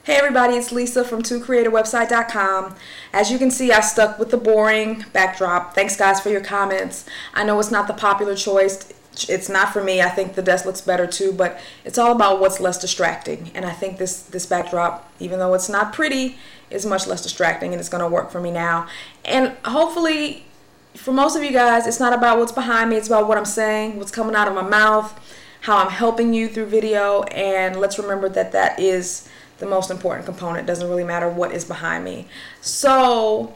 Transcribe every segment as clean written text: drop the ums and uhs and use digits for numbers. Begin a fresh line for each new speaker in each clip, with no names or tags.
Hey everybody, it's Lisa from 2creatorwebsite.com. As you can see, I stuck with the boring backdrop. Thanks guys for your comments. I know it's not the popular choice. It's not for me. I think the desk looks better too, but it's all about what's less distracting. And I think this backdrop, even though it's not pretty, is much less distracting and it's going to work for me now. And hopefully, for most of you guys, it's not about what's behind me. It's about what I'm saying, what's coming out of my mouth, how I'm helping you through video. And let's remember that that is the most important component. It doesn't really matter what is behind me. So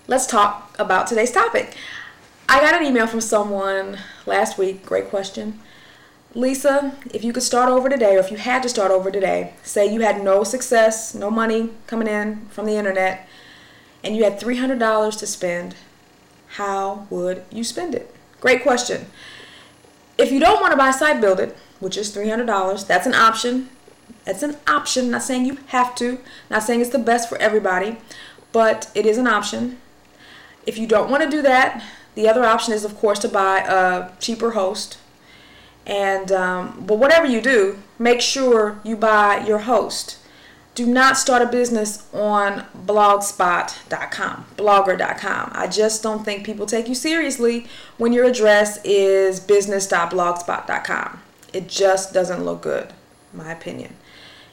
let's talk about today's topic. I got an email from someone last week. Great question. Lisa, if you could start over today, or if you had to start over today, say you had no success, no money coming in from the internet, and you had $300 to spend, how would you spend it? Great question. If you don't want to buy Site Build It, which is $300, that's an option. That's an option. Not saying you have to. Not saying it's the best for everybody, but it is an option. If you don't want to do that, the other option is, of course, to buy a cheaper host. And but whatever you do, make sure you buy your host. Do not start a business on blogspot.com, blogger.com. I just don't think people take you seriously when your address is business.blogspot.com. It just doesn't look good, in my opinion.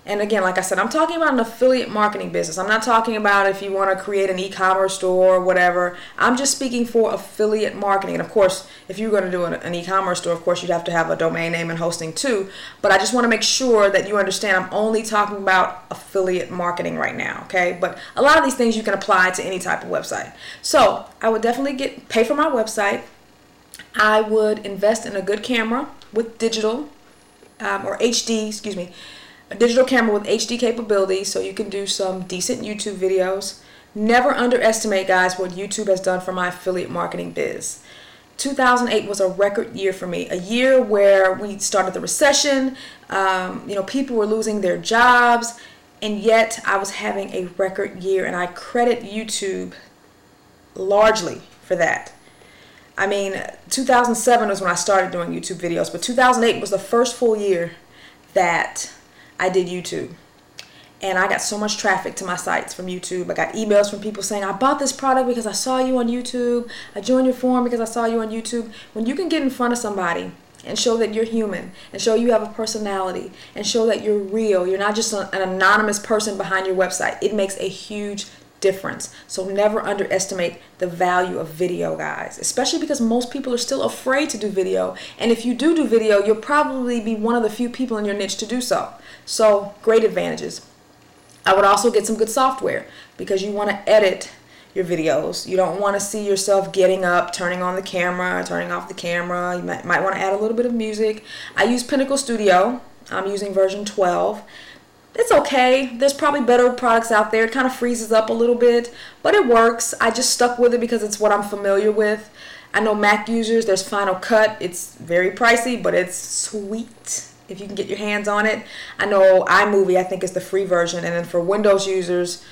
And again, like I said, I'm talking about an affiliate marketing business. I'm not talking about if you want to create an e-commerce store or whatever. I'm just speaking for affiliate marketing. And of course, if you're going to do an e-commerce store, of course, you'd have to have a domain name and hosting too. But I just want to make sure that you understand I'm only talking about affiliate marketing right now, okay? But a lot of these things you can apply to any type of website. So I would definitely pay for my website. I would invest in a good camera with digital or HD, a digital camera with HD capabilities so you can do some decent YouTube videos. Never underestimate, guys, what YouTube has done for my affiliate marketing biz. 2008 was a record year for me, a year where we started the recession, people were losing their jobs, and yet I was having a record year, and I credit YouTube largely for that. I mean, 2007 was when I started doing YouTube videos, but 2008 was the first full year that I did YouTube, and I got so much traffic to my sites from YouTube. I got emails from people saying, I bought this product because I saw you on YouTube. I joined your forum because I saw you on YouTube. When you can get in front of somebody and show that you're human, and show you have a personality, and show that you're real, you're not just an anonymous person behind your website, it makes a huge difference. So never underestimate the value of video, guys, especially because most people are still afraid to do video. And if you do video, you'll probably be one of the few people in your niche to do so. So great advantages. I would also get some good software because you want to edit your videos. You don't want to see yourself getting up, turning on the camera, turning off the camera. You might want to add a little bit of music. I use Pinnacle Studio. I'm using version 12. It's okay. There's probably better products out there. It kind of freezes up a little bit, but it works. I just stuck with it because it's what I'm familiar with. I know Mac users, there's Final Cut. It's very pricey, but it's sweet if you can get your hands on it. I know iMovie, I think, is the free version, and then for Windows users,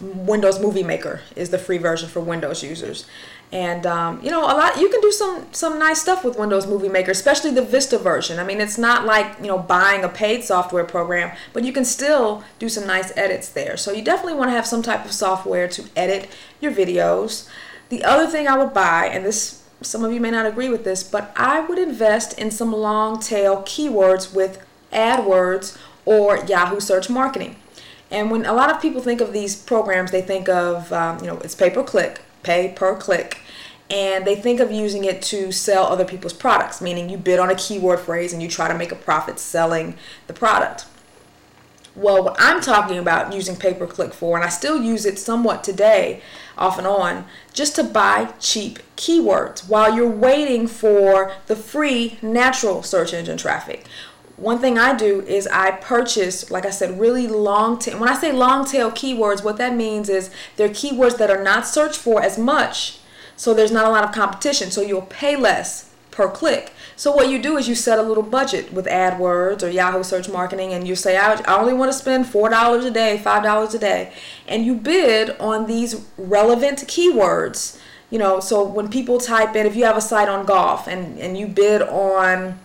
Windows Movie Maker is the free version for Windows users. And you can do some nice stuff with Windows Movie Maker, especially the Vista version. I mean, it's not like buying a paid software program, but you can still do some nice edits there. So you definitely want to have some type of software to edit your videos. The other thing I would buy, and this, some of you may not agree with this, but I would invest in some long tail keywords with AdWords or Yahoo Search Marketing. And when a lot of people think of these programs, they think of it's pay per click, and they think of using it to sell other people's products, meaning you bid on a keyword phrase and you try to make a profit selling the product. Well, what I'm talking about using pay-per-click for, and I still use it somewhat today, off and on, just to buy cheap keywords while you're waiting for the free natural search engine traffic. One thing I do is I purchase, like I said, really long tail. When I say long tail keywords, what that means is they're keywords that are not searched for as much, so there's not a lot of competition, so you'll pay less per click. So what you do is you set a little budget with AdWords or Yahoo Search Marketing, and you say, I only want to spend $4 a day, $5 a day, and you bid on these relevant keywords. So when people type in, if you have a site on golf and you bid on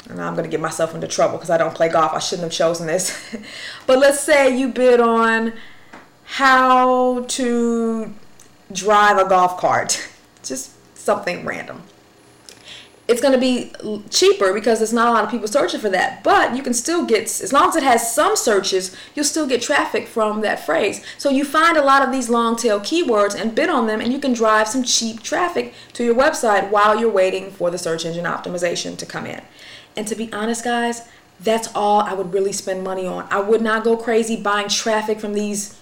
and I'm going to get myself into trouble because I don't play golf. I shouldn't have chosen this. But let's say you bid on how to drive a golf cart. Just something random. It's going to be cheaper because there's not a lot of people searching for that. But you can still get, as long as it has some searches, you'll still get traffic from that phrase. So you find a lot of these long tail keywords and bid on them, and you can drive some cheap traffic to your website while you're waiting for the search engine optimization to come in. And to be honest, guys, that's all I would really spend money on. I would not go crazy buying traffic from these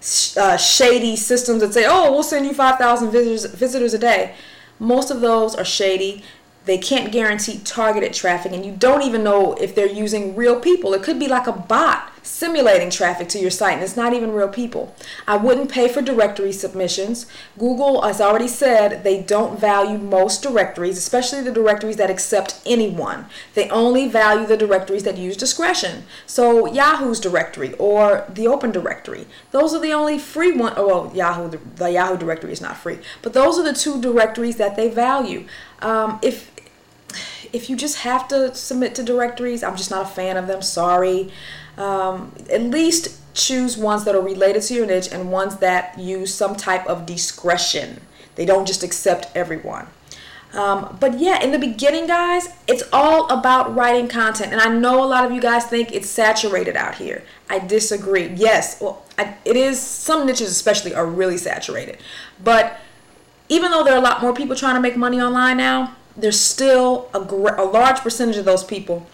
shady systems that say, oh, we'll send you 5,000 visitors a day. Most of those are shady. They can't guarantee targeted traffic, and you don't even know if they're using real people. It could be like a bot simulating traffic to your site, and it's not even real people. I wouldn't pay for directory submissions. Google has already said they don't value most directories, especially the directories that accept anyone. They only value the directories that use discretion. So Yahoo's directory or the Open Directory, those are the only free one. Oh, well, the Yahoo directory is not free, but those are the two directories that they value. If you just have to submit to directories, I'm just not a fan of them, sorry. At least choose ones that are related to your niche and ones that use some type of discretion. They don't just accept everyone. But yeah, in the beginning, guys, it's all about writing content. And I know a lot of you guys think it's saturated out here. I disagree. Yes, well, it is. Some niches especially are really saturated. But even though there are a lot more people trying to make money online now, there's still a large percentage of those people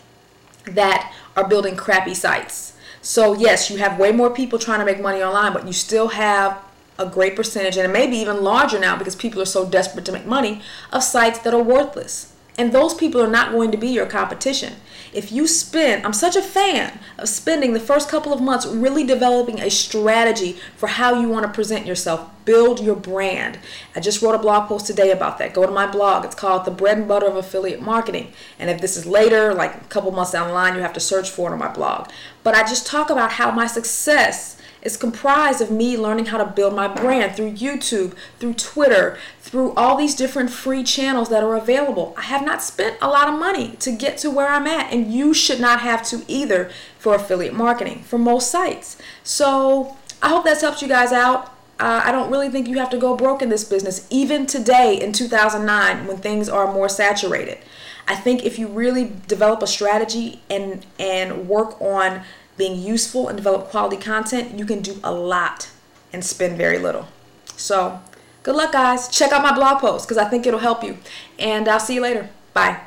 that are building crappy sites. So yes, you have way more people trying to make money online, but you still have a great percentage, and it may be even larger now because people are so desperate to make money, of sites that are worthless. And those people are not going to be your competition. If you I'm such a fan of spending the first couple of months really developing a strategy for how you want to present yourself, build your brand. I just wrote a blog post today about that. Go to my blog. It's called The Bread and Butter of Affiliate Marketing. And if this is later, like a couple months down the line, you have to search for it on my blog. But I just talk about how my success is comprised of me learning how to build my brand through YouTube, through Twitter, through all these different free channels that are available. I have not spent a lot of money to get to where I'm at, and you should not have to either for affiliate marketing for most sites. So I hope that's helped you guys out. I don't really think you have to go broke in this business, even today in 2009 when things are more saturated. I think if you really develop a strategy and work on being useful and develop quality content, you can do a lot and spend very little. So good luck, guys. Check out my blog post because I think it'll help you. And I'll see you later. Bye.